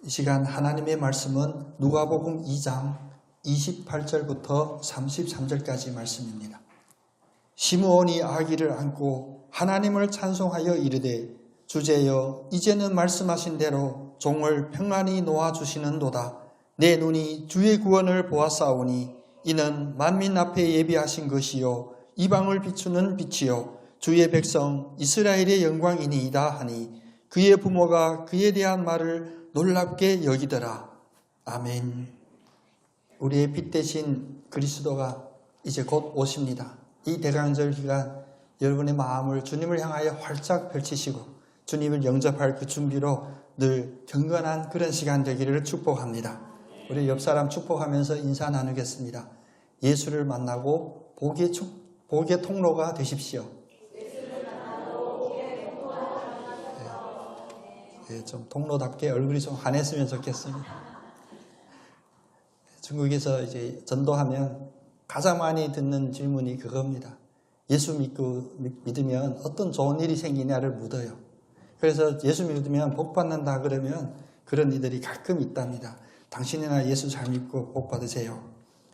이 시간 하나님의 말씀은 누가복음 2장 28절부터 33절까지 말씀입니다. 시므온이 아기를 안고 하나님을 찬송하여 이르되 주제여 이제는 말씀하신 대로 종을 평안히 놓아주시는도다. 내 눈이 주의 구원을 보았사오니 이는 만민 앞에 예비하신 것이요 이방을 비추는 빛이요 주의 백성 이스라엘의 영광이니이다 하니 그의 부모가 그에 대한 말을 놀랍게 여기더라. 아멘. 우리의 빛 대신 그리스도가 이제 곧 오십니다. 이 대강절 기간 여러분의 마음을 주님을 향하여 활짝 펼치시고 주님을 영접할 그 준비로 늘 경건한 그런 시간 되기를 축복합니다. 우리 옆 사람 축복하면서 인사 나누겠습니다. 예수를 만나고 복의 통로가 되십시오. 좀 통로답게 얼굴이 좀 환했으면 좋겠습니다. 중국에서 이제 전도하면 가장 많이 듣는 질문이 그겁니다. 예수 믿으면 어떤 좋은 일이 생기냐를 묻어요. 그래서 예수 믿으면 복 받는다 그러면 그런 이들이 가끔 있답니다. 당신이나 예수 잘 믿고 복 받으세요.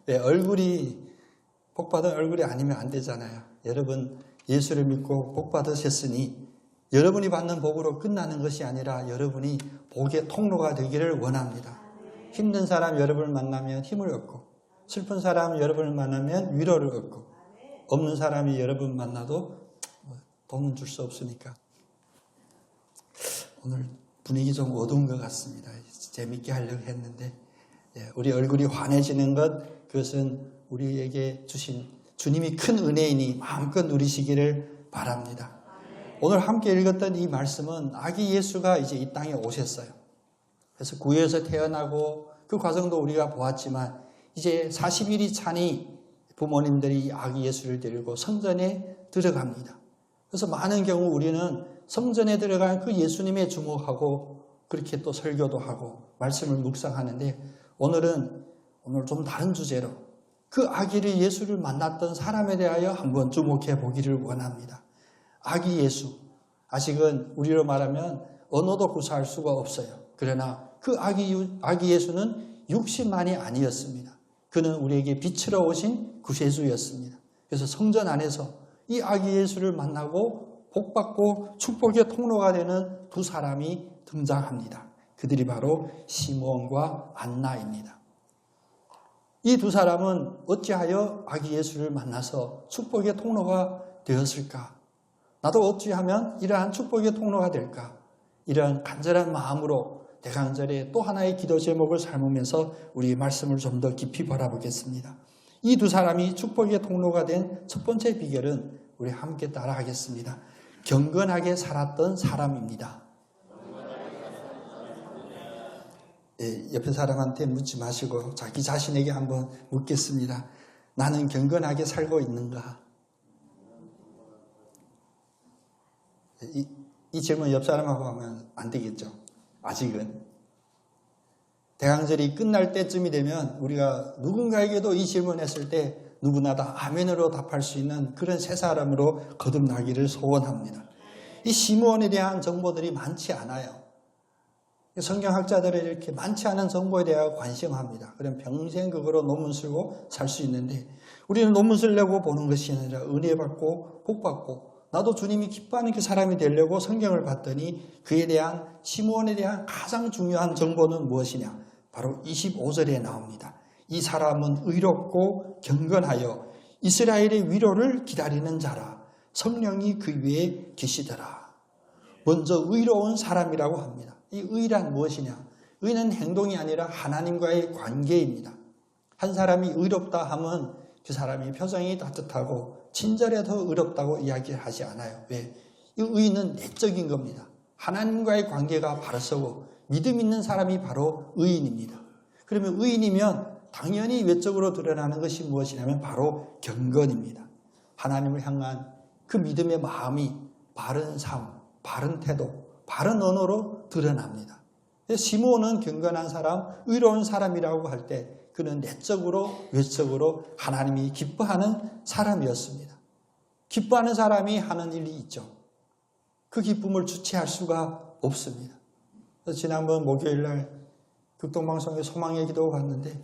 얼굴이 복 받은 얼굴이 아니면 안 되잖아요. 여러분 예수를 믿고 복 받으셨으니 여러분이 받는 복으로 끝나는 것이 아니라 여러분이 복의 통로가 되기를 원합니다. 힘든 사람 여러분을 만나면 힘을 얻고 슬픈 사람 여러분을 만나면 위로를 얻고 없는 사람이 여러분 만나도 돈은 줄 수 없으니까 오늘 분위기 좀 어두운 것 같습니다. 재밌게 하려고 했는데 우리 얼굴이 환해지는 것 그것은 우리에게 주신 주님이 큰 은혜이니 마음껏 누리시기를 바랍니다. 오늘 함께 읽었던 이 말씀은 아기 예수가 이제 이 땅에 오셨어요. 그래서 구유에서 태어나고 그 과정도 우리가 보았지만 이제 40일이 차니 부모님들이 아기 예수를 데리고 성전에 들어갑니다. 그래서 많은 경우 우리는 성전에 들어간 그 예수님에 주목하고 그렇게 또 설교도 하고 말씀을 묵상하는데 오늘 좀 다른 주제로 그 아기를 예수를 만났던 사람에 대하여 한번 주목해 보기를 원합니다. 아기 예수, 아직은 우리로 말하면 언어도 구사할 수가 없어요. 그러나 그 아기 예수는 육신만이 아니었습니다. 그는 우리에게 빛으로 오신 구세주였습니다. 그래서 성전 안에서 이 아기 예수를 만나고 복받고 축복의 통로가 되는 두 사람이 등장합니다. 그들이 바로 시므온과 안나입니다. 이 두 사람은 어찌하여 아기 예수를 만나서 축복의 통로가 되었을까? 나도 어찌하면 이러한 축복의 통로가 될까? 이러한 간절한 마음으로 대강절에 또 하나의 기도 제목을 삼으면서 우리 말씀을 좀 더 깊이 바라보겠습니다. 이 두 사람이 축복의 통로가 된 첫 번째 비결은 우리 함께 따라하겠습니다. 경건하게 살았던 사람입니다. 옆에 사람한테 묻지 마시고 자기 자신에게 한번 묻겠습니다. 나는 경건하게 살고 있는가? 이 질문 옆 사람하고 하면 안 되겠죠. 아직은. 대강절이 끝날 때쯤이 되면 우리가 누군가에게도 이 질문했을 때 누구나 다 아멘으로 답할 수 있는 그런 새 사람으로 거듭나기를 소원합니다. 이 시므온에 대한 정보들이 많지 않아요. 성경학자들은 이렇게 많지 않은 정보에 대하여 관심합니다. 그럼 평생 그거로 논문 쓰고 살 수 있는데 우리는 논문 쓰려고 보는 것이 아니라 은혜 받고 복 받고 나도 주님이 기뻐하는 그 사람이 되려고 성경을 봤더니 그에 대한 시므온에 대한 가장 중요한 정보는 무엇이냐? 바로 25절에 나옵니다. 이 사람은 의롭고 경건하여 이스라엘의 위로를 기다리는 자라. 성령이 그 위에 계시더라. 먼저 의로운 사람이라고 합니다. 이 의란 무엇이냐? 의는 행동이 아니라 하나님과의 관계입니다. 한 사람이 의롭다 하면 그 사람이 표정이 따뜻하고 친절해도 의롭다고 이야기하지 않아요. 왜? 이 의는 내적인 겁니다. 하나님과의 관계가 바로서고 믿음 있는 사람이 바로 의인입니다. 그러면 의인이면 당연히 외적으로 드러나는 것이 무엇이냐면 바로 경건입니다. 하나님을 향한 그 믿음의 마음이 바른 삶, 바른 태도, 바른 언어로 드러납니다. 시므온은 경건한 사람, 의로운 사람이라고 할 때 그는 내적으로 외적으로 하나님이 기뻐하는 사람이었습니다. 기뻐하는 사람이 하는 일이 있죠. 그 기쁨을 주체할 수가 없습니다. 그래서 지난번 목요일 날 극동방송에 소망의 기도 갔는데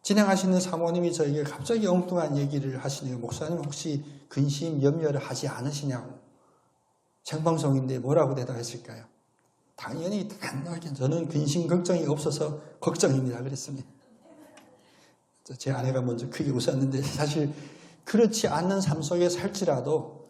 진행하시는 사모님이 저에게 갑자기 엉뚱한 얘기를 하시네요. 목사님 혹시 근심 염려를 하지 않으시냐고. 생방송인데 뭐라고 대답했을까요? 당연히 단호하게 저는 근심 걱정이 없어서 걱정입니다 그랬습니다. 제 아내가 먼저 크게 웃었는데 사실 그렇지 않는 삶 속에 살지라도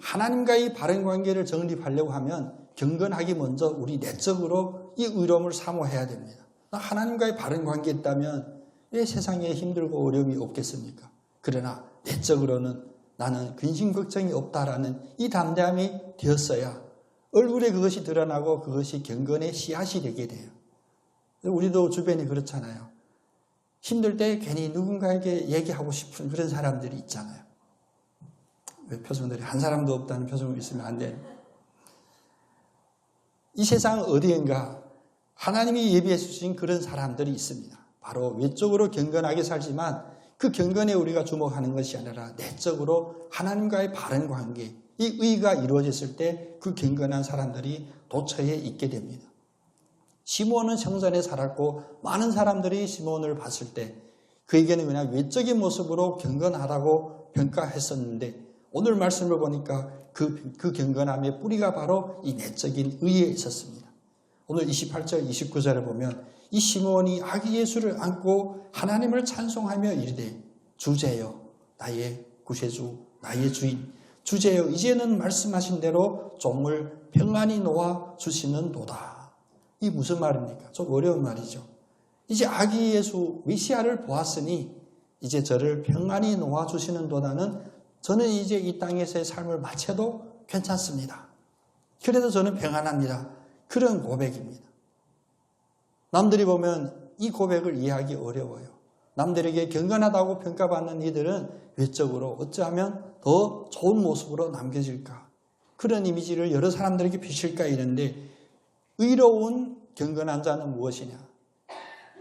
하나님과의 바른 관계를 정립하려고 하면 경건하기 먼저 우리 내적으로 이 의로움을 사모해야 됩니다. 하나님과의 바른 관계에 있다면 왜 세상에 힘들고 어려움이 없겠습니까? 그러나 내적으로는 나는 근심 걱정이 없다라는 이 담대함이 되었어야 얼굴에 그것이 드러나고 그것이 경건의 씨앗이 되게 돼요. 우리도 주변에 그렇잖아요. 힘들 때 괜히 누군가에게 얘기하고 싶은 그런 사람들이 있잖아요. 왜 표정들이 한 사람도 없다는 표정이 있으면 안 돼요. 이 세상 어디엔가 하나님이 예비해 주신 그런 사람들이 있습니다. 바로 외적으로 경건하게 살지만 그 경건에 우리가 주목하는 것이 아니라 내적으로 하나님과의 바른 관계, 이 의가 이루어졌을 때 그 경건한 사람들이 도처에 있게 됩니다. 시몬은 성전에 살았고 많은 사람들이 시몬을 봤을 때 그에게는 그냥 외적인 모습으로 경건하다고 평가했었는데 오늘 말씀을 보니까 그 경건함의 뿌리가 바로 이 내적인 의에 있었습니다. 오늘 28절, 29절을 보면 이 시몬이 아기 예수를 안고 하나님을 찬송하며 이르되 주제여 나의 구세주 나의 주인 주제여 이제는 말씀하신 대로 종을 평안히 놓아 주시는도다. 이 무슨 말입니까? 좀 어려운 말이죠. 이제 아기 예수 메시아를 보았으니 이제 저를 평안히 놓아 주시는도다는 저는 이제 이 땅에서의 삶을 마쳐도 괜찮습니다. 그래도 저는 평안합니다. 그런 고백입니다. 남들이 보면 이 고백을 이해하기 어려워요. 남들에게 경건하다고 평가받는 이들은 외적으로 어찌하면 더 좋은 모습으로 남겨질까? 그런 이미지를 여러 사람들에게 비칠까 이런데 의로운 경건한 자는 무엇이냐?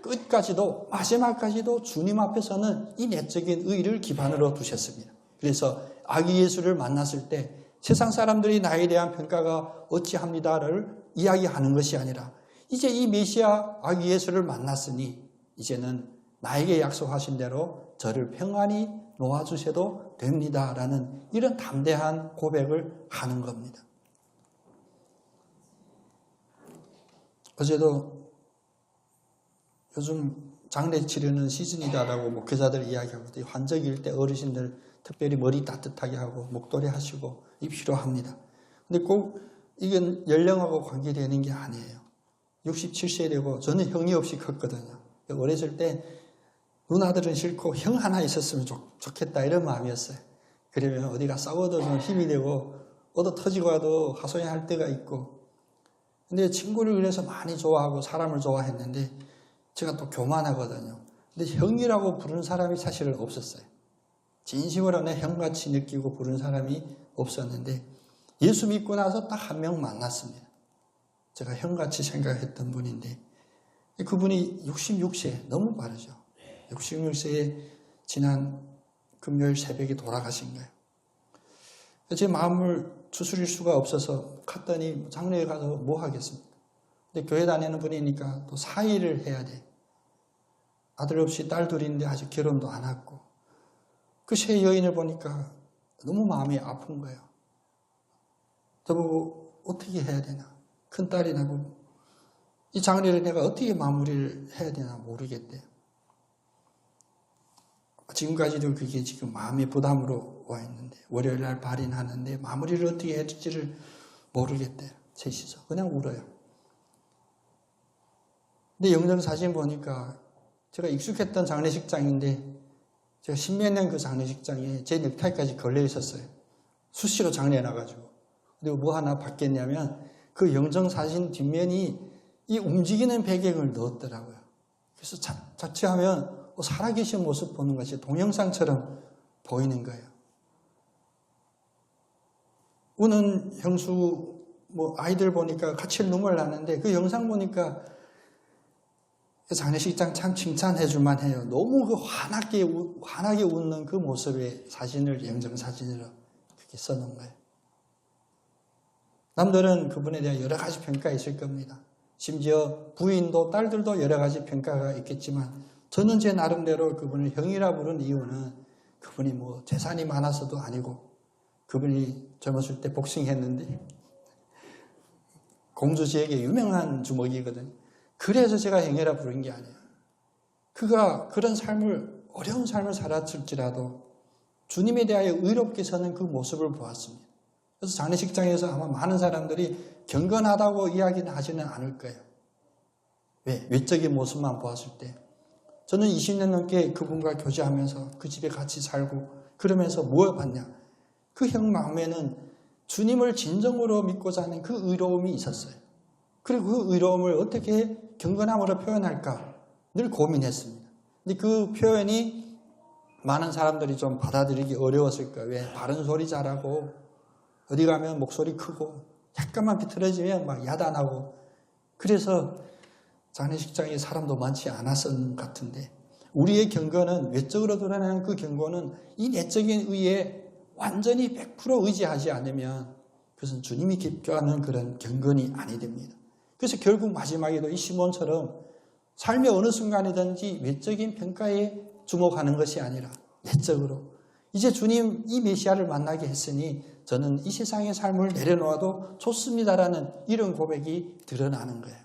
끝까지도 마지막까지도 주님 앞에서는 이 내적인 의를 기반으로 두셨습니다. 그래서 아기 예수를 만났을 때 세상 사람들이 나에 대한 평가가 어찌합니다를 이야기하는 것이 아니라 이제 이 메시아 아기 예수를 만났으니 이제는 나에게 약속하신 대로 저를 평안히 놓아주셔도 됩니다라는 이런 담대한 고백을 하는 겁니다. 어제도 요즘 장례 치르는 시즌이다라고 목회자들 이야기하고 환절기일 때 어르신들 특별히 머리 따뜻하게 하고 목도리 하시고 입시로 합니다. 근데 꼭 이건 연령하고 관계되는 게 아니에요. 67세 되고 저는 형이 없이 컸거든요. 어렸을 때 누나들은 싫고 형 하나 있었으면 좋겠다 이런 마음이었어요. 그러면 어디가 싸워도 좀 힘이 되고 얻어 터지고 와도 하소연할 때가 있고 근데 친구를 그래서 많이 좋아하고 사람을 좋아했는데 제가 또 교만하거든요. 근데 형이라고 부르는 사람이 사실은 없었어요. 진심으로 내 형같이 느끼고 부르는 사람이 없었는데 예수 믿고 나서 딱 한 명 만났습니다. 제가 형같이 생각했던 분인데 그분이 66세 너무 빠르죠. 66세에 지난 금요일 새벽에 돌아가신 거예요. 제 마음을 추스릴 수가 없어서 갔더니 장례에 가서 뭐 하겠습니까? 근데 교회 다니는 분이니까 또 사의를 해야 돼. 아들 없이 딸 둘인데 아직 결혼도 안 했고 그 새 여인을 보니까 너무 마음이 아픈 거예요. 저보고 어떻게 해야 되나? 큰딸이 나고 이 장례를 내가 어떻게 마무리를 해야 되나 모르겠대요. 지금까지도 그게 지금 마음의 부담으로 와 있는데 월요일 날 발인하는데 마무리를 어떻게 해야 될지를 모르겠대요. 셋이서 그냥 울어요. 근데 영정사진 보니까 제가 익숙했던 장례식장인데 제가 십몇 년 그 장례식장에 제 넥타이까지 걸려 있었어요. 수시로 장례해 놔가지고. 그리고 뭐 하나 받겠냐면 그 영정사진 뒷면이 이 움직이는 배경을 넣었더라고요. 그래서 자칫하면 살아계신 모습 보는 것이 동영상처럼 보이는 거예요. 우는 형수 아이들 보니까 같이 눈물 나는데 그 영상 보니까 그 장례식장 참 칭찬해 줄만 해요. 너무 그 환하게 웃는 그 모습의 사진을 영정사진으로 그렇게 써놓은 거예요. 남들은 그분에 대한 여러 가지 평가 있을 겁니다. 심지어 부인도 딸들도 여러 가지 평가가 있겠지만 저는 제 나름대로 그분을 형이라 부른 이유는 그분이 뭐 재산이 많아서도 아니고 그분이 젊었을 때 복싱했는데 공주지역의 유명한 주먹이거든요. 그래서 제가 형이라 부른 게 아니에요. 그가 그런 삶을 어려운 삶을 살았을지라도 주님에 대하여 의롭게 서는 그 모습을 보았습니다. 그래서 장례식장에서 아마 많은 사람들이 경건하다고 이야기는 하지는 않을 거예요. 왜? 외적인 모습만 보았을 때. 저는 20년 넘게 그분과 교제하면서 그 집에 같이 살고 그러면서 뭘 봤냐? 그 형 마음에는 주님을 진정으로 믿고자 하는 그 의로움이 있었어요. 그리고 그 의로움을 어떻게 경건함으로 표현할까 늘 고민했습니다. 근데 그 표현이 많은 사람들이 좀 받아들이기 어려웠을 거예요. 왜? 바른 소리 잘하고 어디 가면 목소리 크고 약간만 비틀어지면 막 야단하고 그래서 장례식장에 사람도 많지 않았었는 것 같은데 우리의 경건은 외적으로 드러나는 그 경건은 이 내적인 의에 완전히 100% 의지하지 않으면 그것은 주님이 기뻐하는 그런 경건이 아니 됩니다. 그래서 결국 마지막에도 이 시몬처럼 삶의 어느 순간이든지 외적인 평가에 주목하는 것이 아니라 내적으로 이제 주님 이 메시아를 만나게 했으니 저는 이 세상의 삶을 내려놓아도 좋습니다라는 이런 고백이 드러나는 거예요.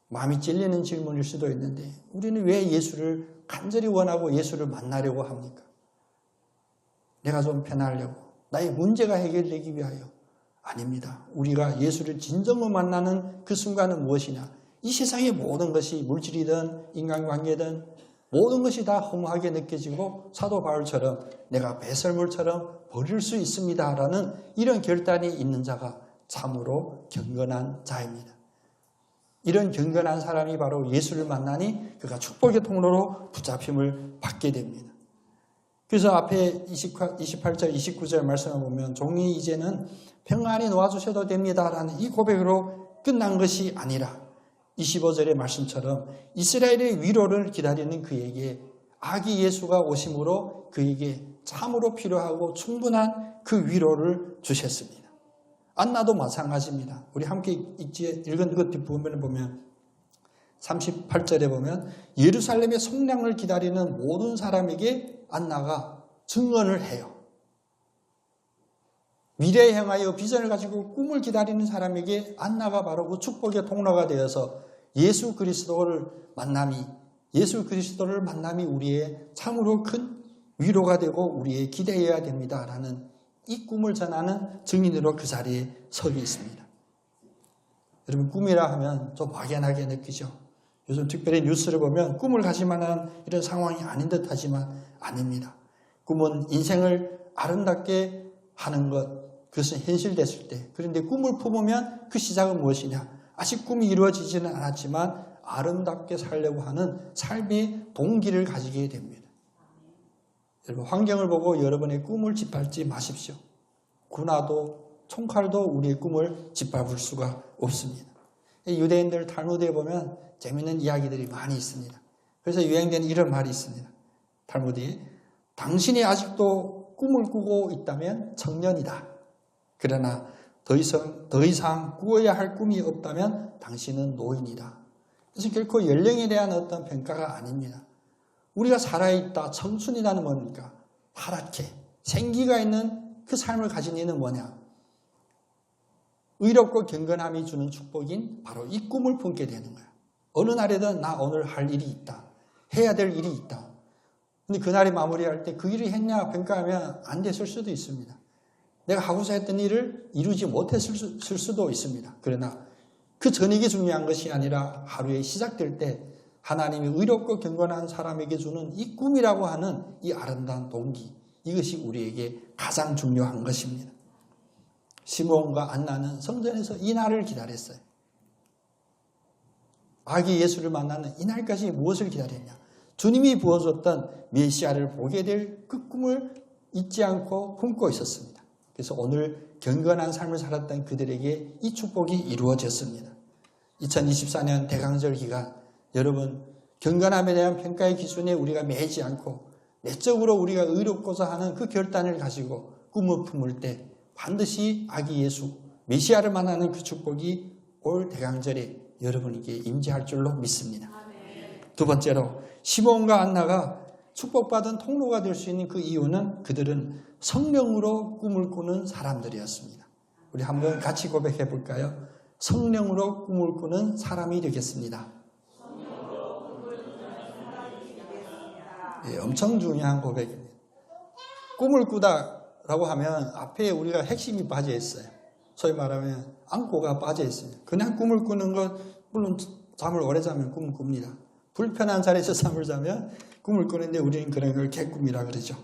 마음이 찔리는 질문일 수도 있는데 우리는 왜 예수를 간절히 원하고 예수를 만나려고 합니까? 내가 좀 편하려고 나의 문제가 해결되기 위하여 아닙니다. 우리가 예수를 진정으로 만나는 그 순간은 무엇이냐? 이 세상의 모든 것이 물질이든 인간관계든 모든 것이 다 허무하게 느껴지고 사도 바울처럼 내가 배설물처럼 버릴 수 있습니다라는 이런 결단이 있는 자가 참으로 경건한 자입니다. 이런 경건한 사람이 바로 예수를 만나니 그가 축복의 통로로 붙잡힘을 받게 됩니다. 그래서 앞에 28절, 29절 말씀을 보면 종이 이제는 평안히 놓아주셔도 됩니다라는 이 고백으로 끝난 것이 아니라 25절의 말씀처럼 이스라엘의 위로를 기다리는 그에게 아기 예수가 오심으로 그에게 참으로 필요하고 충분한 그 위로를 주셨습니다. 안나도 마찬가지입니다. 우리 함께 읽은 그 뒷부분을 보면 38절에 보면 예루살렘의 성량을 기다리는 모든 사람에게 안나가 증언을 해요. 미래에 향하여 비전을 가지고 꿈을 기다리는 사람에게 안나가 바로 그 축복의 통로가 되어서 예수 그리스도를 만남이 우리의 참으로 큰 위로가 되고 우리의 기대해야 됩니다라는 이 꿈을 전하는 증인으로 그 자리에 서게 있습니다. 여러분 꿈이라 하면 좀 막연하게 느끼죠. 요즘 특별히 뉴스를 보면 꿈을 가질 만한 이런 상황이 아닌 듯 하지만 아닙니다. 꿈은 인생을 아름답게 하는 것, 그것은 현실됐을 때. 그런데 꿈을 품으면 그 시작은 무엇이냐? 아직 꿈이 이루어지지는 않았지만 아름답게 살려고 하는 삶의 동기를 가지게 됩니다. 여러분 환경을 보고 여러분의 꿈을 짓밟지 마십시오. 군화도 총칼도 우리의 꿈을 짓밟을 수가 없습니다. 유대인들 탈무드에 보면 재미있는 이야기들이 많이 있습니다. 그래서 유행된 이런 말이 있습니다. 탈무드에 당신이 아직도 꿈을 꾸고 있다면 청년이다. 그러나 더 이상 꾸어야 할 꿈이 없다면 당신은 노인이다. 그래서 결코 연령에 대한 어떤 평가가 아닙니다. 우리가 살아있다, 청춘이라는 뭡니까? 파랗게 생기가 있는 그 삶을 가진 이는 뭐냐? 의롭고 경건함이 주는 축복인 바로 이 꿈을 품게 되는 거야. 어느 날에든 나 오늘 할 일이 있다. 해야 될 일이 있다. 근데 그날이 마무리할 때 그 일을 했냐 평가하면 안 됐을 수도 있습니다. 내가 하고자 했던 일을 이루지 못했을 수도 있습니다. 그러나 그 전익이 중요한 것이 아니라 하루에 시작될 때 하나님이 의롭고 경건한 사람에게 주는 이 꿈이라고 하는 이 아름다운 동기, 이것이 우리에게 가장 중요한 것입니다. 시므온과 안나는 성전에서 이 날을 기다렸어요. 아기 예수를 만나는 이 날까지 무엇을 기다렸냐? 주님이 부어줬던 메시아를 보게 될 그 꿈을 잊지 않고 품고 있었습니다. 그래서 오늘 경건한 삶을 살았던 그들에게 이 축복이 이루어졌습니다. 2024년 대강절 기간 여러분 경건함에 대한 평가의 기준에 우리가 매이지 않고 내적으로 우리가 의롭고자 하는 그 결단을 가지고 꿈을 품을 때 반드시 아기 예수 메시아를 만나는 그 축복이 올 대강절에 여러분에게 임재할 줄로 믿습니다. 두 번째로 시므온과 안나가 축복받은 통로가 될 수 있는 그 이유는 그들은 성령으로 꿈을 꾸는 사람들이었습니다. 우리 한번 같이 고백해 볼까요? 성령으로 꿈을 꾸는 사람이 되겠습니다. 예, 엄청 중요한 고백입니다. 꿈을 꾸다라고 하면 앞에 우리가 핵심이 빠져 있어요. 소위 말하면 안고가 빠져 있습니다. 그냥 꿈을 꾸는 것, 물론 잠을 오래 자면 꿈을 꿉니다. 불편한 자리에서 잠을 자면 꿈을 꾸는데 우리는 그런 걸 개꿈이라 그러죠.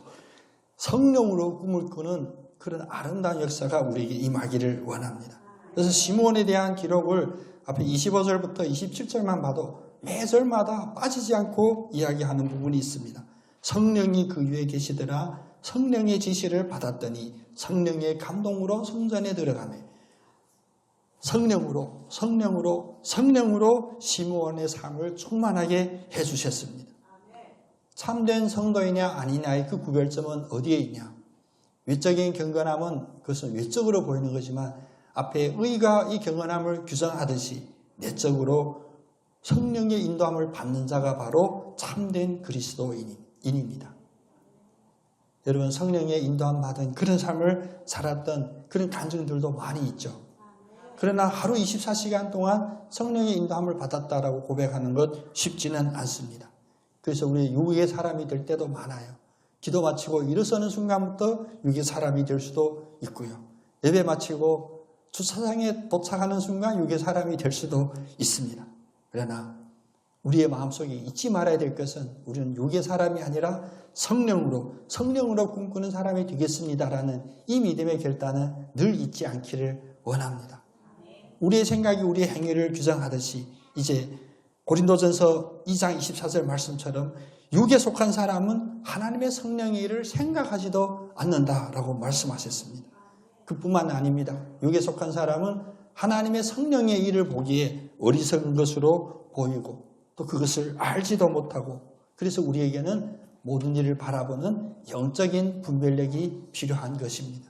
성령으로 꿈을 꾸는 그런 아름다운 역사가 우리에게 임하기를 원합니다. 그래서 시므온에 대한 기록을 앞에 25절부터 27절만 봐도 매 절마다 빠지지 않고 이야기하는 부분이 있습니다. 성령이 그 위에 계시더라. 성령의 지시를 받았더니 성령의 감동으로 성전에 들어가며 성령으로 시므온의 삶을 충만하게 해주셨습니다. 참된 성도이냐 아니냐의 그 구별점은 어디에 있냐? 외적인 경건함은 그것은 외적으로 보이는 거지만 앞에 의가 이 경건함을 규정하듯이 내적으로 성령의 인도함을 받는 자가 바로 참된 그리스도인입니다. 여러분 성령의 인도함 받은 그런 삶을 살았던 그런 간증들도 많이 있죠. 그러나 하루 24시간 동안 성령의 인도함을 받았다라고 고백하는 것 쉽지는 않습니다. 그래서 우리 유괴 사람이 될 때도 많아요. 기도 마치고 일어서는 순간부터 유괴 사람이 될 수도 있고요. 예배 마치고 주차장에 도착하는 순간 유괴 사람이 될 수도 있습니다. 그러나 우리의 마음속에 잊지 말아야 될 것은 우리는 유괴 사람이 아니라 성령으로 꿈꾸는 사람이 되겠습니다라는 이 믿음의 결단은 늘 잊지 않기를 원합니다. 우리의 생각이 우리의 행위를 규정하듯이 이제 고린도전서 2장 24절 말씀처럼 육에 속한 사람은 하나님의 성령의 일을 생각하지도 않는다라고 말씀하셨습니다. 그뿐만 아닙니다. 육에 속한 사람은 하나님의 성령의 일을 보기에 어리석은 것으로 보이고 또 그것을 알지도 못하고 그래서 우리에게는 모든 일을 바라보는 영적인 분별력이 필요한 것입니다.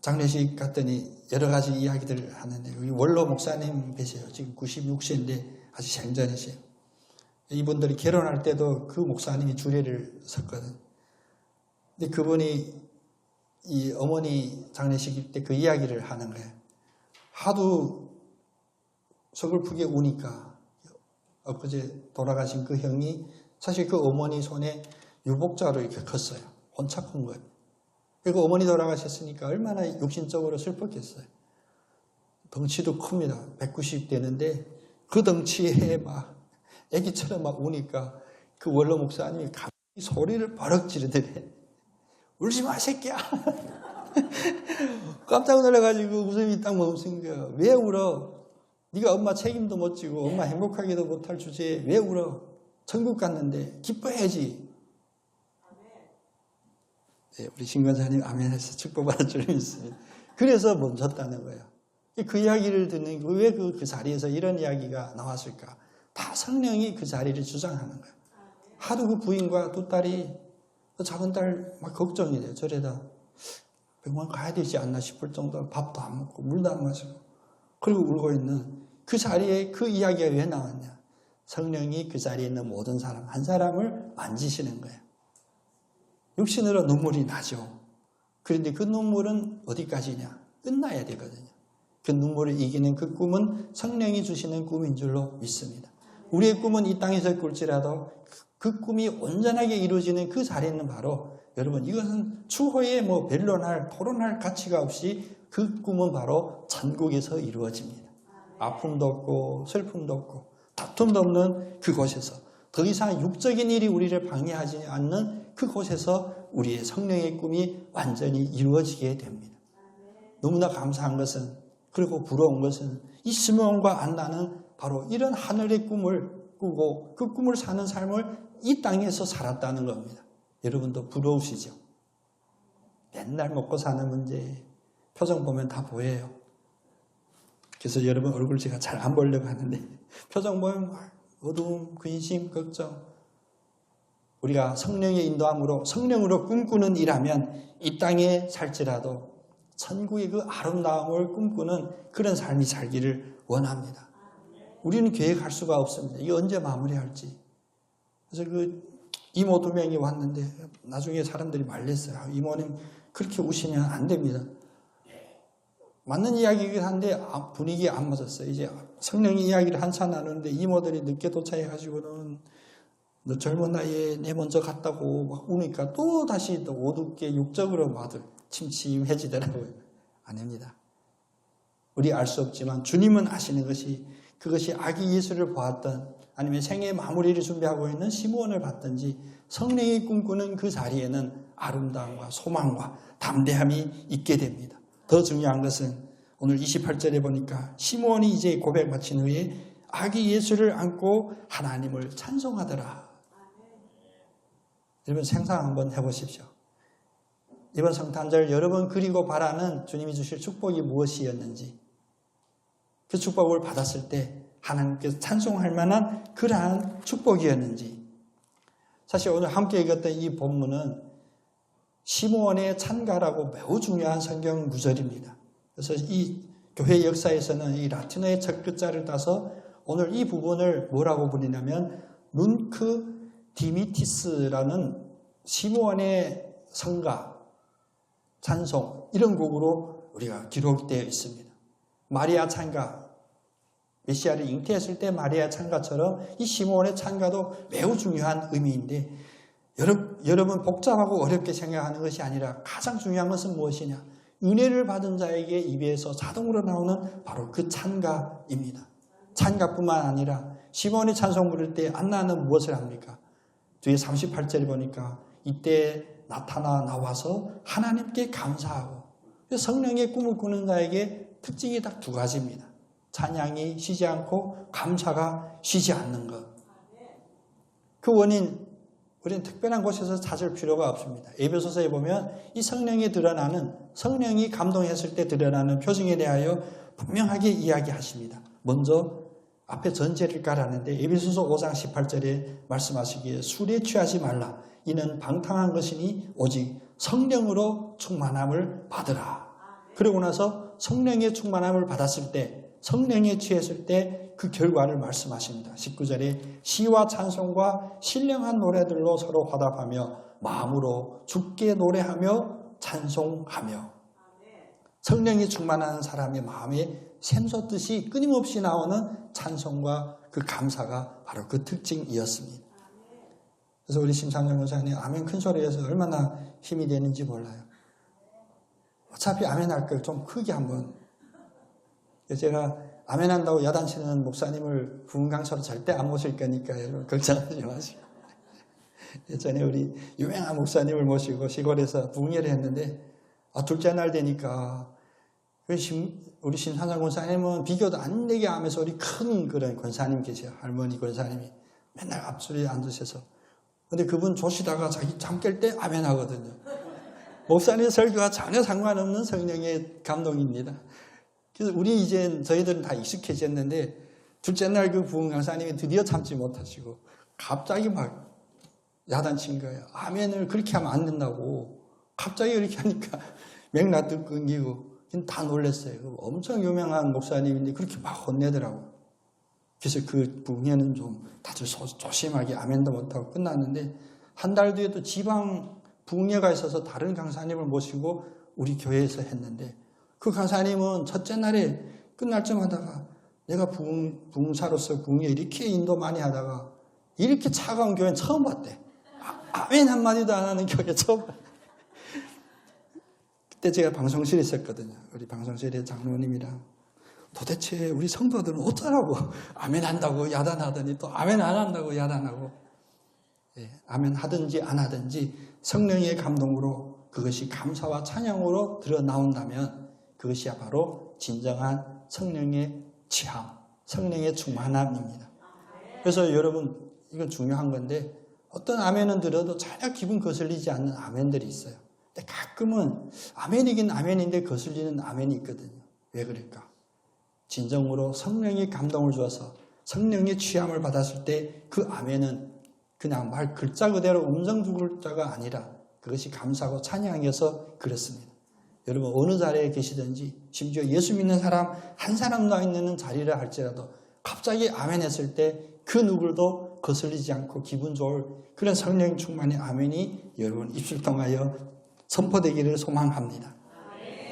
장례식 갔더니 여러 가지 이야기들을 하는데 여기 원로 목사님 계세요. 지금 96세인데 아직 생전이세요. 이분들이 결혼할 때도 그 목사님이 주례를 섰거든요. 근데 그분이 이 어머니 장례식 때 그 이야기를 하는 거예요. 하도 서글프게 우니까 엊그제 돌아가신 그 형이 사실 그 어머니 손에 유복자로 이렇게 컸어요. 혼착 큰 거예요. 그리고 어머니 돌아가셨으니까 얼마나 육신적으로 슬펐겠어요. 덩치도 큽니다. 190 되는데 그 덩치에 막 애기처럼 막 우니까 그 원로 목사님이 갑자기 소리를 버럭 지르더래. 울지 마 새끼야. 깜짝 놀라가지고 웃음이 딱 멈춘 거야. 왜 울어? 네가 엄마 책임도 못 지고 엄마 행복하게도 못할 주제에 왜 울어? 천국 갔는데 기뻐해야지. 네, 우리 신권사님 아멘해서 축복받을 줄 믿습니다. 그래서 멈췄다는 거예요. 그 이야기를 듣는 왜 그 자리에서 이런 이야기가 나왔을까? 다 성령이 그 자리를 주장하는 거예요. 하도 그 부인과 두 딸이 작은 딸 막 걱정이 돼요. 저래다 병원 가야 되지 않나 싶을 정도로 밥도 안 먹고 물도 안 마시고 그리고 울고 있는 그 자리에 그 이야기가 왜 나왔냐? 성령이 그 자리에 있는 모든 사람 한 사람을 만지시는 거예요. 육신으로 눈물이 나죠. 그런데 그 눈물은 어디까지냐? 끝나야 되거든요. 그 눈물을 이기는 그 꿈은 성령이 주시는 꿈인 줄로 믿습니다. 우리의 꿈은 이 땅에서 꿀지라도 그 꿈이 온전하게 이루어지는 그 자리는 바로 여러분 이것은 추후에 변론할 토론할 가치가 없이 그 꿈은 바로 천국에서 이루어집니다. 아픔도 없고 슬픔도 없고 다툼도 없는 그곳에서 더 이상 육적인 일이 우리를 방해하지 않는 그곳에서 우리의 성령의 꿈이 완전히 이루어지게 됩니다. 너무나 감사한 것은 그리고 부러운 것은 이 시므온과 안나는 바로 이런 하늘의 꿈을 꾸고 그 꿈을 사는 삶을 이 땅에서 살았다는 겁니다. 여러분도 부러우시죠? 맨날 먹고 사는 문제 표정 보면 다 보여요. 그래서 여러분 얼굴 제가 잘 안 보려고 하는데 표정 보면 어두움, 근심, 걱정. 우리가 성령의 인도함으로 성령으로 꿈꾸는 일하면 이 땅에 살지라도 천국의 그 아름다움을 꿈꾸는 그런 삶이 살기를 원합니다. 우리는 계획할 수가 없습니다. 이게 언제 마무리할지. 그래서 그 이모 2명이 왔는데 나중에 사람들이 말렸어요. 이모님 그렇게 우시면 안 됩니다. 맞는 이야기이긴 한데 분위기에 안 맞았어요. 이제 성령의 이야기를 한참 나누는데 이모들이 늦게 도착해가지고는 너 젊은 나이에 내 먼저 갔다고 막 우니까 또 다시 또 어둡게 육적으로 막 침침해지더라고요. 아닙니다. 우리 알 수 없지만 주님은 아시는 것이 그것이 아기 예수를 보았던 아니면 생애의 마무리를 준비하고 있는 시므온을 봤든지 성령이 꿈꾸는 그 자리에는 아름다움과 소망과 담대함이 있게 됩니다. 더 중요한 것은 오늘 28절에 보니까 시므온이 이제 고백 마친 후에 아기 예수를 안고 하나님을 찬송하더라. 여러분 생각 한번 해보십시오. 이번 성탄절 여러분 그리고 바라는 주님이 주실 축복이 무엇이었는지 그 축복을 받았을 때 하나님께서 찬송할 만한 그러한 축복이었는지. 사실 오늘 함께 읽었던 이 본문은 시므온의 찬가라고 매우 중요한 성경 구절입니다. 그래서 이 교회 역사에서는 이 라틴어의 첫 글자를 따서 오늘 이 부분을 뭐라고 부르냐면 눈크 디미티스라는 시므온의 성가, 찬송 이런 곡으로 우리가 기록되어 있습니다. 마리아 찬가, 메시아를 잉태했을 때 마리아 찬가처럼 이 시므온의 찬가도 매우 중요한 의미인데 여러분 복잡하고 어렵게 생각하는 것이 아니라 가장 중요한 것은 무엇이냐? 은혜를 받은 자에게 입에서 자동으로 나오는 바로 그 찬가입니다. 찬가뿐만 아니라 시므온이 찬송 부를 때 안나는 무엇을 합니까? 뒤에 38절에 보니까 이때 나와서 하나님께 감사하고 성령의 꿈을 꾸는 자에게 특징이 딱 2가지입니다. 찬양이 쉬지 않고 감사가 쉬지 않는 것. 그 원인 우리는 특별한 곳에서 찾을 필요가 없습니다. 에베소서에 보면 이 성령이 드러나는 성령이 감동했을 때 드러나는 표징에 대하여 분명하게 이야기하십니다. 먼저 앞에 전제를 깔았는데 에베소서 5장 18절에 말씀하시기에 술에 취하지 말라. 이는 방탕한 것이니 오직 성령으로 충만함을 받으라. 그러고 나서 성령의 충만함을 받았을 때 성령에 취했을 때 그 결과를 말씀하십니다. 19절에 시와 찬송과 신령한 노래들로 서로 화답하며 마음으로 주께 노래하며 찬송하며. 성령이 충만한 사람의 마음에 샘솟듯이 끊임없이 나오는 찬송과 그 감사가 바로 그 특징이었습니다. 그래서 우리 심상정 목사님 아멘 큰 소리에서 얼마나 힘이 되는지 몰라요. 어차피 아멘 할 걸 좀 크게 한번. 제가 아멘 한다고 야단치는 목사님을 부흥 강사로 절대 안 모실 거니까 여러분 걱정하지 마시고. 예전에 우리 유명한 목사님을 모시고 시골에서 부흥회를 했는데 둘째 날 되니까 우리 신산장 권사님은 비교도 안 되게 하면서 우리 큰 그런 권사님 계세요. 할머니 권사님이 맨날 앞줄에 앉으셔서. 근데 그분 조시다가 자기 잠 깰 때 아멘 하거든요. 목사님 설교와 전혀 상관없는 성령의 감동입니다. 그래서 저희들은 다 익숙해졌는데 둘째 날 그 부흥 강사님이 드디어 참지 못하시고 갑자기 막 야단친 거예요. 아멘을 그렇게 하면 안 된다고. 갑자기 그렇게 하니까 맥락도 끊기고 다 놀랐어요. 엄청 유명한 목사님인데 그렇게 막 혼내더라고요. 그래서 그 부흥회는 좀 다들 조심하게 아멘도 못하고 끝났는데 한 달 뒤에 또 지방 부흥회가 있어서 다른 강사님을 모시고 우리 교회에서 했는데 그 강사님은 첫째 날에 끝날 쯤 하다가 내가 부흥사로서 부흥회 이렇게 인도 많이 하다가 이렇게 차가운 교회는 처음 봤대. 아멘 한마디도 안 하는 교회 처음 봤대. 그때 제가 방송실에 있었거든요. 우리 방송실에 장로님이랑 도대체 우리 성도들은 어쩌라고 아멘 한다고 야단하더니 또 아멘 안 한다고 야단하고. 아멘 하든지 안 하든지 성령의 감동으로 그것이 감사와 찬양으로 드러나온다면 그것이 바로 진정한 성령의 취함, 성령의 충만함입니다. 그래서 여러분 이건 중요한 건데 어떤 아멘은 들어도 전혀 기분 거슬리지 않는 아멘들이 있어요. 근데 가끔은 아멘이긴 아멘인데 거슬리는 아멘이 있거든요. 왜 그럴까? 진정으로 성령의 감동을 주어서 성령의 취함을 받았을 때 그 아멘은 그냥 말 글자 그대로 음성 두 글자가 아니라 그것이 감사하고 찬양이어서 그렇습니다. 여러분 어느 자리에 계시든지 심지어 예수 믿는 사람 한 사람 나와 있는 자리라 할지라도 갑자기 아멘 했을 때 그 누구도 거슬리지 않고 기분 좋을 그런 성령 충만의 아멘이 여러분 입술 통하여 선포되기를 소망합니다.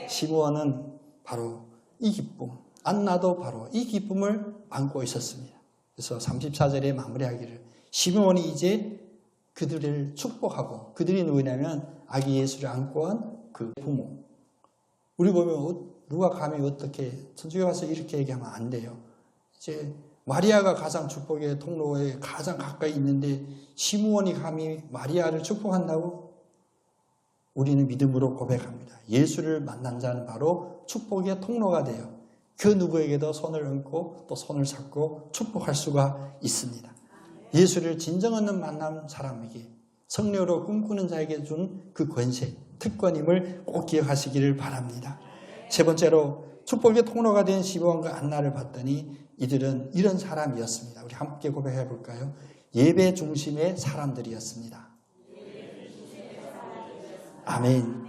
시므온은 바로 이 기쁨, 안나도 바로 이 기쁨을 안고 있었습니다. 그래서 34절에 마무리하기를 시므온이 이제 그들을 축복하고 그들이 누구냐면 아기 예수를 안고 한 그 부모. 우리 보면 누가 감히 어떻게 천주교 와서 이렇게 얘기하면 안 돼요. 이제 마리아가 가장 축복의 통로에 가장 가까이 있는데 시므온이 감히 마리아를 축복한다고? 우리는 믿음으로 고백합니다. 예수를 만난 자는 바로 축복의 통로가 돼요. 그 누구에게도 손을 얹고 또 손을 잡고 축복할 수가 있습니다. 예수를 진정 만난 사람에게 성령으로 꿈꾸는 자에게 준 그 권세, 특권임을 꼭 기억하시기를 바랍니다. 세 번째로 축복의 통로가 된 시므온과 안나를 봤더니 이들은 이런 사람이었습니다. 우리 함께 고백해 볼까요? 예배 중심의 사람들이었습니다. 아멘.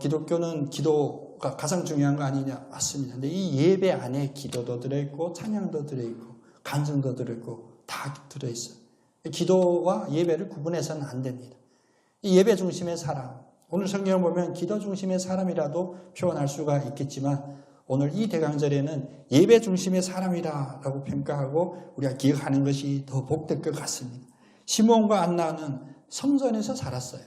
기독교는 기도가 가장 중요한 거 아니냐? 맞습니다. 근데 이 예배 안에 기도도 들어있고 찬양도 들어있고 간증도 들어있고 다 들어있어요. 기도와 예배를 구분해서는 안 됩니다. 이 예배 중심의 사람, 오늘 성경을 보면 기도 중심의 사람이라도 표현할 수가 있겠지만 오늘 이 대강절에는 예배 중심의 사람이라고 평가하고 우리가 기억하는 것이 더 복될 것 같습니다. 시므온과 안나는 성전에서 살았어요.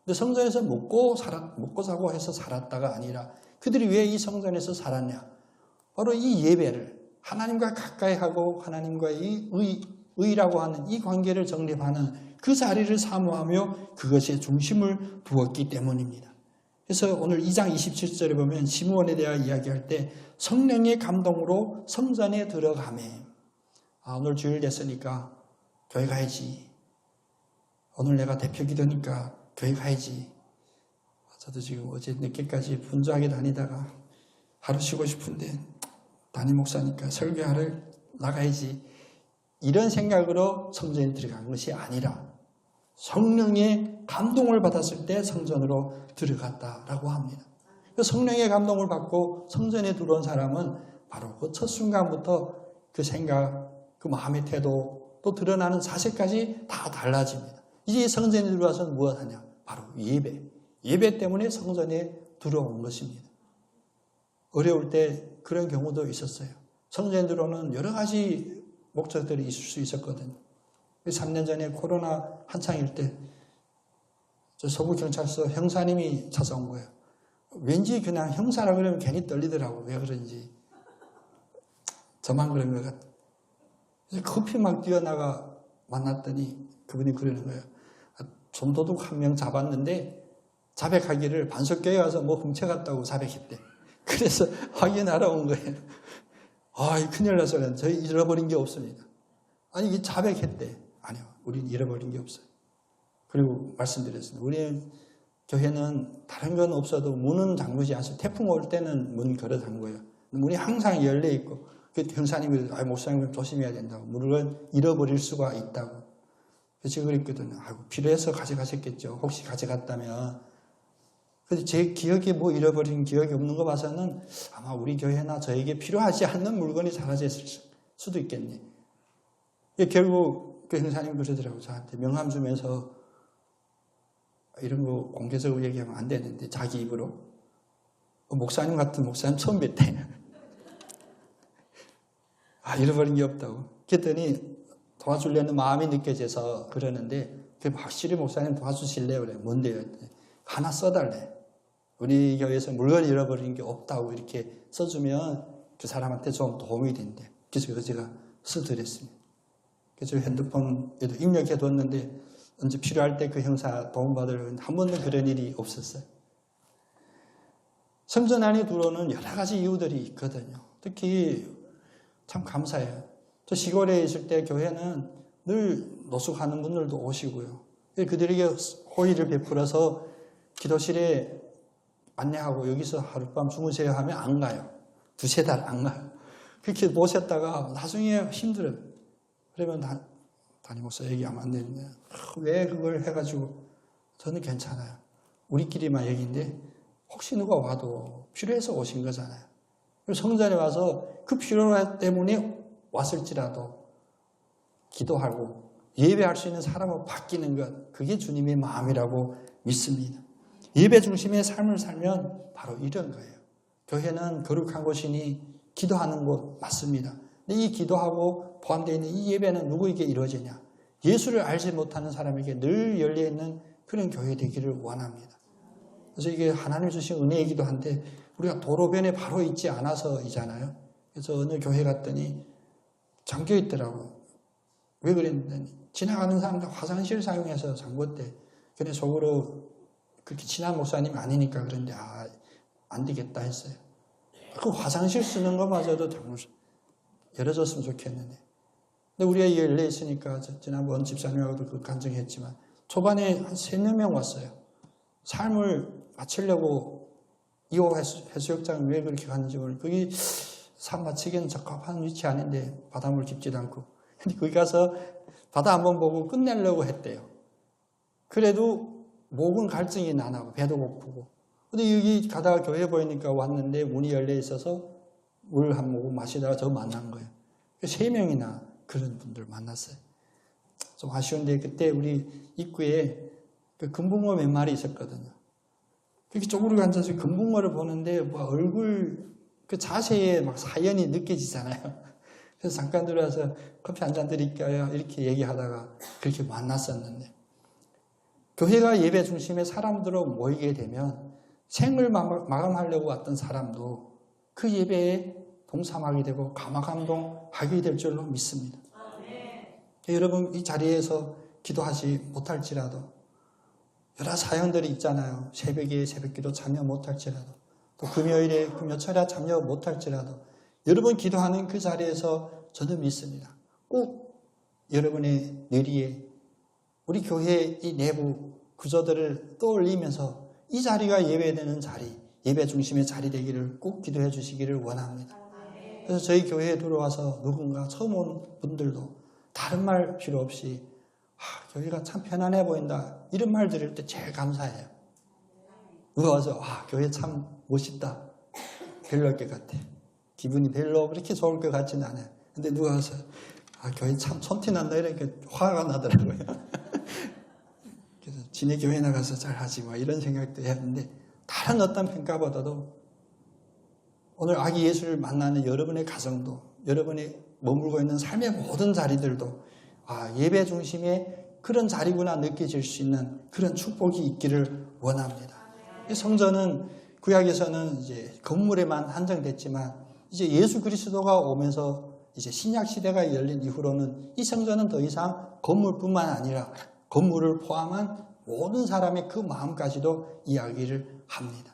근데 성전에서 먹고 사고 해서 살았다가 아니라 그들이 왜 이 성전에서 살았냐? 바로 이 예배를 하나님과 가까이 하고 하나님과의 의라고 하는 이 관계를 정립하는 그 자리를 사모하며 그것에 중심을 두었기 때문입니다. 그래서 오늘 2장 27절에 보면 시므온에 대하여 이야기할 때 성령의 감동으로 성전에 들어가매. 오늘 주일 됐으니까 교회 가야지. 오늘 내가 대표 기도니까 교회 가야지. 저도 지금 어제 늦게까지 분주하게 다니다가 하루 쉬고 싶은데 담임 목사니까 설교하러 나가야지. 이런 생각으로 성전에 들어간 것이 아니라 성령의 감동을 받았을 때 성전으로 들어갔다라고 합니다. 성령의 감동을 받고 성전에 들어온 사람은 바로 그 첫 순간부터 그 생각, 그 마음의 태도, 또 드러나는 자세까지 다 달라집니다. 이제 성전에 들어와서 무엇 하냐? 바로 예배. 예배 때문에 성전에 들어온 것입니다. 어려울 때 그런 경우도 있었어요. 성전에 들어오는 여러 가지 목적들이 있을 수 있었거든요. 3년 전에 코로나 한창일 때 저 서부경찰서 형사님이 찾아온 거예요. 왠지 그냥 형사라 그러면 괜히 떨리더라고. 왜 그런지. 저만 그런 것 같아요. 급히 막 뛰어나가 만났더니 그분이 그러는 거예요. 좀도둑 한 명 잡았는데 자백하기를 반석교회 와서 뭐 훔쳐갔다고 자백했대. 그래서 확인하러 온 거예요. 큰일 났어요. 저희 잃어버린 게 없습니다. 아니, 이게 자백했대. 아니요, 우린 잃어버린 게 없어요. 그리고 말씀드렸습니다. 우리 교회는 다른 건 없어도 문은 잠그지 않습니다. 태풍 올 때는 문 걸어 잠궈요. 문이 항상 열려 있고, 그 형사님이 목사님 조심해야 된다고. 문을 잃어버릴 수가 있다고. 그래서 그랬거든요. 필요해서 가져가셨겠죠. 혹시 가져갔다면. 그래서 제 기억에 뭐 잃어버린 기억이 없는 거 봐서는 아마 우리 교회나 저에게 필요하지 않는 물건이 사라졌을 수도 있겠네. 결국 그 형사님 그러더라고요. 저한테 명함 주면서 이런 거 공개적으로 얘기하면 안 되는데 자기 입으로 목사님 같은 목사님 처음 뵀대. 잃어버린 게 없다고. 그랬더니 도와주려는 마음이 느껴져서 그러는데 확실히 목사님 도와주실래요? 그래. 뭔데요? 하나 써달래. 우리 교회에서 물건 잃어버린 게 없다고 이렇게 써주면 그 사람한테 좀 도움이 된대. 그래서 제가 써드렸습니다. 그래서 핸드폰에도 입력해뒀는데 언제 필요할 때 그 형사 도움받으려면 한 번도 그런 일이 없었어요. 성전 안에 들어오는 여러 가지 이유들이 있거든요. 특히 참 감사해요. 저 시골에 있을 때 교회는 늘 노숙하는 분들도 오시고요. 그들에게 호의를 베풀어서 기도실에 안내하고 여기서 하룻밤 주무세요 하면 안 가요. 두세 달 안 가요. 그렇게 모셨다가 나중에 힘들어요. 그러면 담임 목사 얘기하면 안 되는데 왜 그걸 해가지고 저는 괜찮아요. 우리끼리만 얘기인데 혹시 누가 와도 필요해서 오신 거잖아요. 성전에 와서 그 필요 때문에 왔을지라도 기도하고 예배할 수 있는 사람으로 바뀌는 것, 그게 주님의 마음이라고 믿습니다. 예배 중심의 삶을 살면 바로 이런 거예요. 교회는 거룩한 곳이니 기도하는 곳 맞습니다. 근데 이 기도하고 포함되어 있는 이 예배는 누구에게 이루어지냐? 예수를 알지 못하는 사람에게 늘 열려있는 그런 교회 되기를 원합니다. 그래서 이게 하나님 주신 은혜이기도 한데 우리가 도로변에 바로 있지 않아서이잖아요. 그래서 어느 교회 갔더니 잠겨 있더라고요. 왜 그랬는데 지나가는 사람들 화장실 사용해서 잠궜대. 근데 속으로 그렇게 친한 목사님이 아니니까 그런데 안 되겠다 했어요. 그 화장실 쓰는 것마저도 열어줬으면 좋겠는데. 근데 우리가 열려 있으니까 지난번 집사님하고도 그 간증했지만 초반에 한 3-4명 왔어요. 삶을 마치려고 2호 해수욕장 왜 그렇게 갔는지 모르겠어요. 거기 삶 마치기에는 적합한 위치 아닌데 바닷물 깊지도 않고. 근데 거기 가서 바다 한번 보고 끝내려고 했대요. 그래도 목은 갈증이 나고 배도 고프고. 근데 여기 가다가 교회 보이니까 왔는데 문이 열려 있어서 물 한 모금 마시다가 저 만난 거예요. 3명이나 그런 분들 만났어요. 좀 아쉬운데 그때 우리 입구에 그 금붕어 몇 마리 있었거든요. 그렇게 쪼그리고 앉아서 금붕어를 보는데 뭐 얼굴 그 자세에 막 사연이 느껴지잖아요. 그래서 잠깐 들어와서 커피 한 잔 드릴까요? 이렇게 얘기하다가 그렇게 만났었는데 교회가 예배 중심에 사람들로 모이게 되면 생을 마감하려고 왔던 사람도 그 예배에 동참하게 되고 감화감동하게 될 줄로 믿습니다. 여러분 이 자리에서 기도하지 못할지라도 여러 사연들이 있잖아요. 새벽에 새벽기도 참여 못할지라도 또 금요일에 금요철야 참여 못할지라도 여러분 기도하는 그 자리에서 저는 믿습니다. 꼭 여러분의 뇌리에 우리 교회의 이 내부 구조들을 떠올리면서 이 자리가 예배되는 자리, 예배 중심의 자리 되기를 꼭 기도해 주시기를 원합니다. 그래서 저희 교회에 들어와서 누군가 처음 온 분들도 다른 말 필요 없이 교회가 참 편안해 보인다 이런 말 들을 때 제일 감사해요. 누가 와서 교회 참 멋있다. 별로일 것 같아. 기분이 별로 그렇게 좋을 것 같지는 않아요. 근데 누가 와서 교회 참 손티 난다 이렇게 화가 나더라고요. 그래서 지네 교회 나가서 잘하지 뭐 이런 생각도 했는데 다른 어떤 평가보다도 오늘 아기 예수를 만나는 여러분의 가정도 여러분이 머물고 있는 삶의 모든 자리들도 예배 중심의 그런 자리구나 느껴질 수 있는 그런 축복이 있기를 원합니다. 성전은 구약에서는 이제 건물에만 한정됐지만 이제 예수 그리스도가 오면서 이제 신약 시대가 열린 이후로는 이 성전은 더 이상 건물뿐만 아니라 건물을 포함한 모든 사람의 그 마음까지도 이야기를 합니다.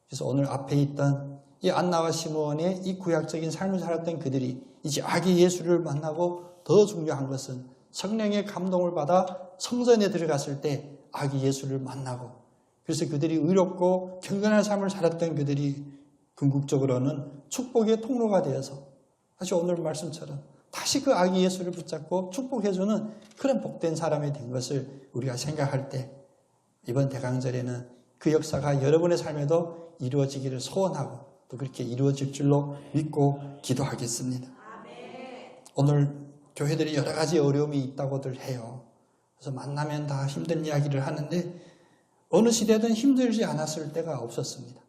그래서 오늘 앞에 있던 이 안나와 시므온의 이 구약적인 삶을 살았던 그들이 이제 아기 예수를 만나고 더 중요한 것은 성령의 감동을 받아 성전에 들어갔을 때 아기 예수를 만나고 그래서 그들이 의롭고 경건한 삶을 살았던 그들이 궁극적으로는 축복의 통로가 되어서 다시 오늘 말씀처럼 다시 그 아기 예수를 붙잡고 축복해주는 그런 복된 사람이 된 것을 우리가 생각할 때 이번 대강절에는 그 역사가 여러분의 삶에도 이루어지기를 소원하고 또 그렇게 이루어질 줄로 믿고 기도하겠습니다. 오늘 교회들이 여러 가지 어려움이 있다고들 해요. 그래서 만나면 다 힘든 이야기를 하는데 어느 시대든 힘들지 않았을 때가 없었습니다.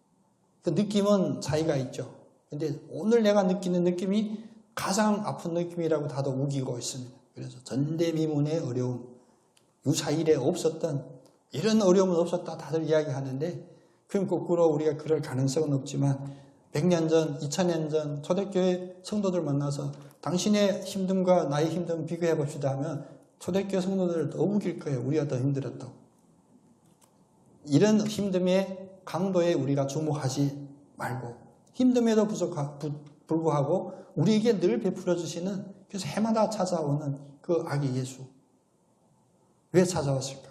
그 느낌은 차이가 있죠. 근데 오늘 내가 느끼는 느낌이 가장 아픈 느낌이라고 다들 우기고 있습니다. 그래서 전대미문의 어려움, 유사일에 없었던 이런 어려움은 없었다 다들 이야기하는데 그럼 거꾸로 우리가 그럴 가능성은 없지만 100년 전, 2000년 전 초대교회 성도들 만나서 당신의 힘듦과 나의 힘듦 비교해 봅시다 하면 초대교회 성도들 더 우길 거예요. 우리가 더 힘들었다고. 이런 힘듦의 강도에 우리가 주목하지 말고 힘듦에도 불구하고 우리에게 늘 베풀어 주시는 그래서 해마다 찾아오는 그 아기 예수. 왜 찾아왔을까?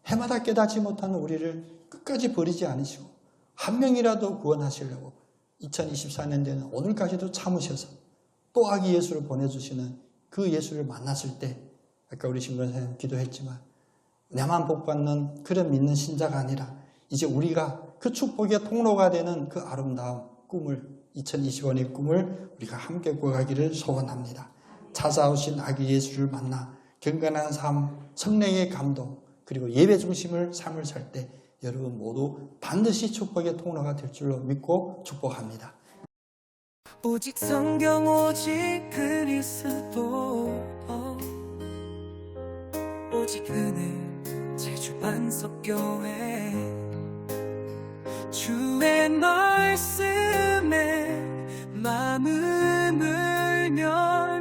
해마다 깨닫지 못하는 우리를 끝까지 버리지 않으시고 한 명이라도 구원하시려고 2024년대는 오늘까지도 참으셔서 또 아기 예수를 보내주시는 그 예수를 만났을 때 아까 우리 신권사님 기도했지만 나만 복받는 그런 믿는 신자가 아니라 이제 우리가 그 축복의 통로가 되는 그 아름다운 꿈을 2025년의 꿈을 우리가 함께 꾸어가기를 소원합니다. 찾아오신 아기 예수를 만나 경건한 삶, 성령의 감동, 그리고 예배 중심을 삶을 살 때 여러분 모두 반드시 축복의 통로가 될 줄로 믿고 축복합니다. 오직 성경 오직 그리스도 오직 은혜 제주 반석교회 주의 말씀에 마음을 열면